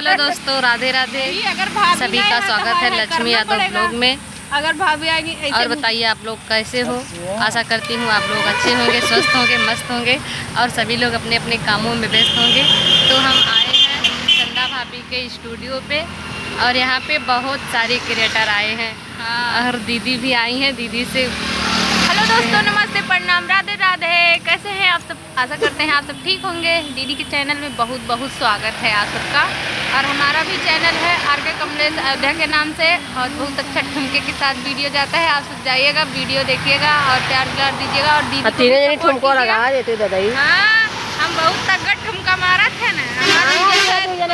Hello दोस्तों, राधे राधे। सभी का स्वागत है लक्ष्मी यादव ब्लॉग में। अगर भाभी आएगी और बताइए आप लोग कैसे हो। आशा करती हूँ आप लोग अच्छे होंगे, स्वस्थ होंगे, मस्त होंगे और सभी लोग अपने अपने कामों में व्यस्त होंगे। तो हम आए हैं चंदा भाभी के स्टूडियो पे और यहाँ पे बहुत सारे क्रिएटर आए हैं। और दीदी भी आई हैं। दीदी से हेलो दोस्तों, नमस्ते, प्रणाम, राधे राधे। कैसे हैं आप सब? आशा करते हैं आप सब ठीक होंगे। दीदी के चैनल में बहुत बहुत स्वागत है आप सबका। और हमारा भी चैनल है आर.के. कमलेश अयोध्या के नाम से और बहुत अच्छा ठुमके के साथ वीडियो जाता है। आप सब जाइएगा, वीडियो देखिएगा और प्यार दुलार दीजिएगा। और दीदी को ठुमको लगा देते दादा। हाँ, हम बहुत तगड़ ठुमका मारा थे ना।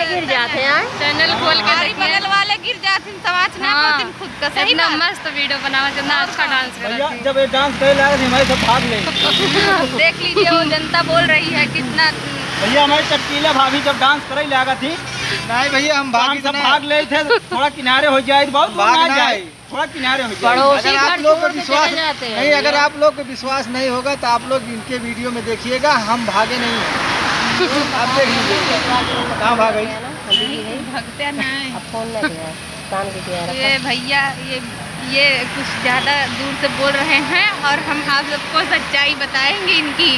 गिर जाते हैं चैनल खोल के बगल वाले गिर जाते हैं। समाज ना दिन खुद का सही इतना मस्त वीडियो बनावा, जितना अच्छा डांस कर। जब ये डांस करे लगा हमारे सब भाग ले। देख लीजिए, वो जनता बोल रही है कितना। भैया हमारी चटकीला भाभी जब डांस करे लगा थी। नहीं भैया, हम भाग ले थे। थोड़ा किनारे हो जाए, बहुत भाग जाए, थोड़ा किनारे हो जाए। अगर आप लोग को विश्वास नहीं, अगर आप लोग को विश्वास नहीं होगा तो आप लोग इनके वीडियो में देखिएगा। हम भागे नहीं हैं। आप देख लीजिए कहाँ भाग गई। भगते नहीं। ये भैया ये कुछ ज़्यादा दूर से बोल रहे हैं और हम आप सबको सच्चाई बताएंगे इनकी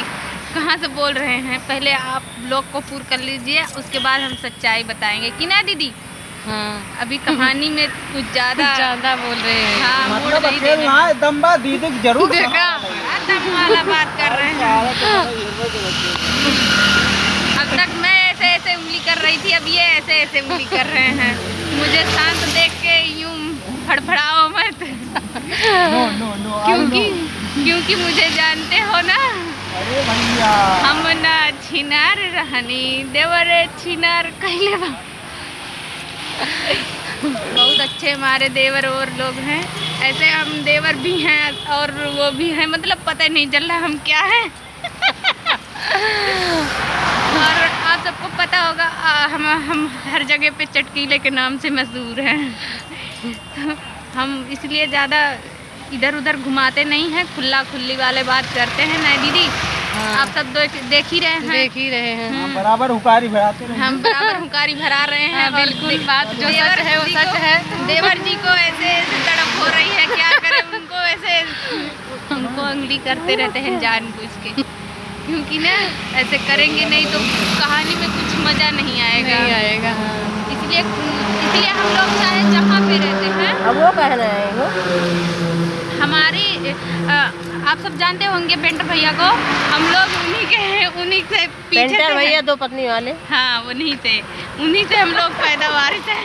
कहाँ से बोल रहे हैं। पहले आप लोग को पूर कर लीजिए, उसके बाद हम सच्चाई बताएंगे कि ना दीदी। हाँ, अभी कहानी में कुछ ज़्यादा बोल रहे हैं। हाँ, मतलब दम्बा दीदी जरूर देखा दम वाला बात कर रहे हैं। अब तक मैं ऐसे उंगली कर रही थी, अब ये ऐसे उंगली कर रहे हैं। मुझे शांत देख के यूं फड़फड़ाओ मत। नो क्योंकि मुझे जानते हो ना। अरे भैया, हम ना छिनार रहनी देवरे छिनार कहले बा। बहुत अच्छे हमारे देवर और लोग हैं। ऐसे हम देवर भी हैं और वो भी हैं, मतलब पता नहीं चल रहा हम क्या हैं। और आप सबको पता होगा हम हर जगह पे चटकीले के नाम से मशहूर हैं। तो हम इसलिए ज़्यादा इधर उधर घुमाते नहीं हैं, खुली वाले बात करते हैं ना दीदी। हाँ। आप सब देख ही रहे हैं। हम बराबर हुकारी भराते रहे। हम बराबर हुकारी भरा रहे हैं। हाँ, बिल्कुल बात जो सच है वो सच है। देवर जी को ऐसे तड़प हो रही है, क्या करें उनको ऐसे उनको उंगली करते रहते हैं जानबूझ के, क्योंकि ना ऐसे करेंगे नहीं तो कहानी में कुछ मज़ा नहीं आएगा। हाँ। इसलिए हम लोग चाहे जहाँ पे रहते हैं, अब वो कहना है हमारी आप सब जानते होंगे पेंटर भैया को। हम लोग उन्हीं से पीछे पेंटर भैया दो पत्नी वाले। हाँ, उन्हीं से हम लोग पैदावार से।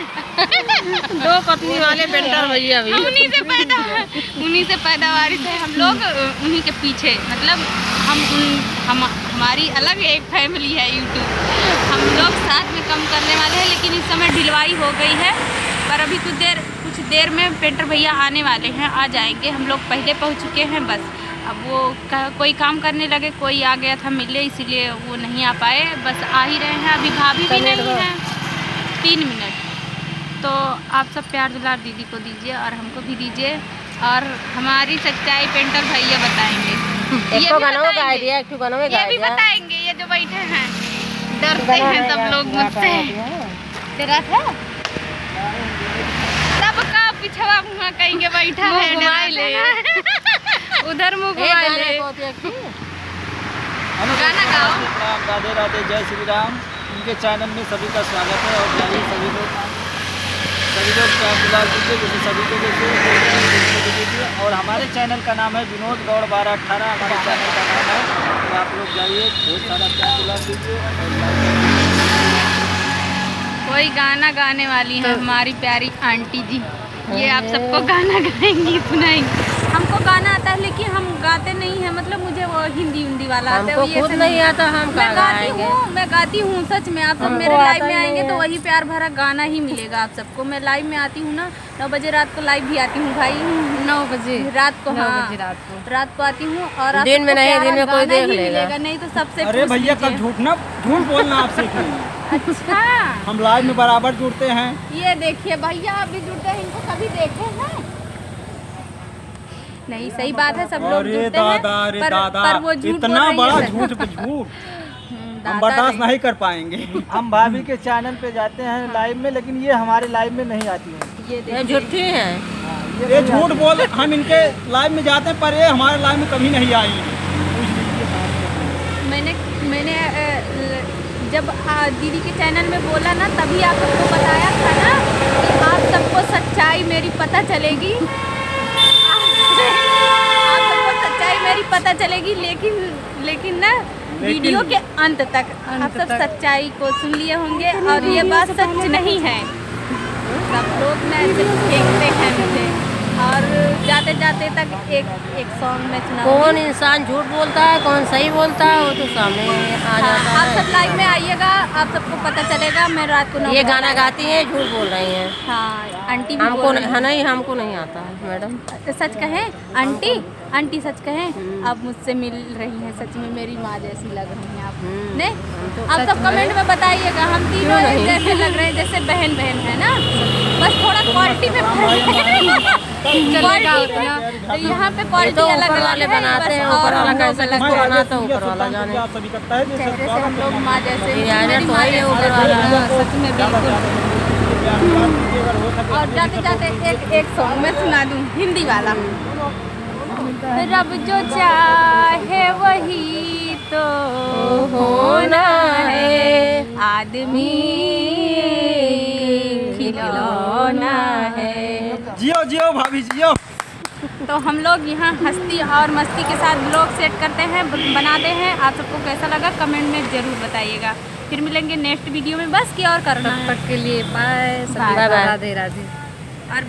दो पत्नी वाले पेंटर भैया भी। उन्हीं से पैदावार से हम लोग उन्हीं के पीछे, मतलब हमारी अलग एक फैमिली है यूट्यूब। हम लोग साथ में कम करने वाले हैं, लेकिन इस समय ढिलवाई हो गई है। पर अभी कुछ देर में पेंटर भैया आने वाले हैं, आ जाएंगे। हम लोग पहले पहुंच चुके हैं बस। अब वो कोई काम करने लगे, कोई आ गया था मिलने, इसीलिए वो नहीं आ पाए। बस आ ही रहे हैं, अभी भाभी भी नहीं है। 3 मिनट। तो आप सब प्यार दुलार दीदी को दीजिए और हमको भी दीजिए और हमारी सच्चाई पेंटर भैया बताएंगे। ये भी बताएंगे। ये जो बैठे हैं डरते हैं सब लोग मुझसे। डरा था सबका पिछवा मुँह कहीं बैठा है। उधर मुँह घुमाए ले। गाना गाओ। राधे राधे, जय श्री राम। इनके चैनल में सभी का स्वागत है और जाइए सभी लोग प्यार दुलार दीजिए, जैसे सभी को दीजिए। और हमारे चैनल का नाम है विनोद गौड़ 1218। हमारे चैनल का नाम है, तो आप लोग जाइए, बहुत सारा प्यार दुलार दीजिए। कोई गाना गाने वाली है हमारी प्यारी आंटी जी। ये आप सबको गाना गाएंगी, सुनाएंगी। हमको गाना आता है लेकिन हम गाते नहीं हैं, मतलब मुझे वो हिंदी वाला आता है। हमको खुद नहीं आता, हम मैं गाती हूँ सच में। आप सब मेरे लाइव में आएंगे तो वही प्यार भरा गाना ही मिलेगा आप सबको। मैं लाइव में आती हूँ ना, 9 बजे रात को लाइव भी आती हूँ भाई। 9 बजे रात को। हाँ, रात को आती हूँ। और दिन में नहीं, दिन में कोई देख लेगा नहीं तो सबसे। अरे भैया कल झूठ बोलना आपसे। अच्छा, हम लाइव में बराबर जुड़ते हैं। ये देखिए भैया अभी जुड़ते हैं, इनको कभी देखे हैं? नहीं, सही बात है, सब लोग जुड़ते हैं। पर वो झूठ इतना बड़ा झूठ हम बर्दाश्त नहीं कर पाएंगे। हम भाभी के चैनल पे जाते हैं लाइव में, लेकिन ये हमारे लाइव में नहीं आती हैं। ये झूठी है। ये झूठ बोल, हम इनके लाइव में जाते हैं पर ये हमारे लाइव में कभी नहीं आई हैं। मैंने जब दीदी के चैनल में बोला ना, तभी आप सबको बताया था ना कि आप सबको सच्चाई मेरी पता चलेगी। आप सबको सच्चाई मेरी पता चलेगी, लेकिन ना वीडियो के अंत तक आप सब सच्चाई को सुन लिए होंगे और ये बात सच नहीं है। सब लोग ना ऐसे फेंकते हैं मुझे, और जाते जाते तक एक सॉन्ग में सुना। कौन इंसान झूठ बोलता है, कौन सही बोलता है, वो तो सामने आ जाता है। आप सब लाइव में आइएगा, आप सबको पता चलेगा। मैं रात को ये गाना गाती हैं, झूठ बोल रही हैं। हाँ, आंटी भी हमको बोल रही हैं। नहीं, हमको नहीं आता है मैडम। सच कहें आंटी सच कहें, आप मुझसे मिल रही हैं, सच में मेरी माँ जैसी लग रही हैं आप। नहीं, आप सब कमेंट में बताइएगा। हम तीनों एक जैसे लग रहे हैं, जैसे बहन है ना। बस थोड़ा क्वालिटी में यहाँ पे क्वालिटी अलग वाले बनाते हैं, ऊपर वाला कैसे किसको बनाता है, ऊपर वाला जाने। आप सभी करता है चेहरे से हम लोग माँ जैसे, तो है ऊपर वाला। सच में बिल्कुल। और जाते जाते एक सॉन्ग मैं सुना दूँ, हिंदी वाला। रब जो चाहे वही तो होना है, आदमी खिलौना है। जियो जियो भाभी जियो। तो हम लोग यहाँ हंसती और मस्ती के साथ ब्लॉग सेट करते हैं, बनाते हैं। आप सबको कैसा लगा कमेंट में ज़रूर बताइएगा। फिर मिलेंगे नेक्स्ट वीडियो में। बस की और करना है। तब तक के लिए bye, bye, bye. Radhe Radhe. और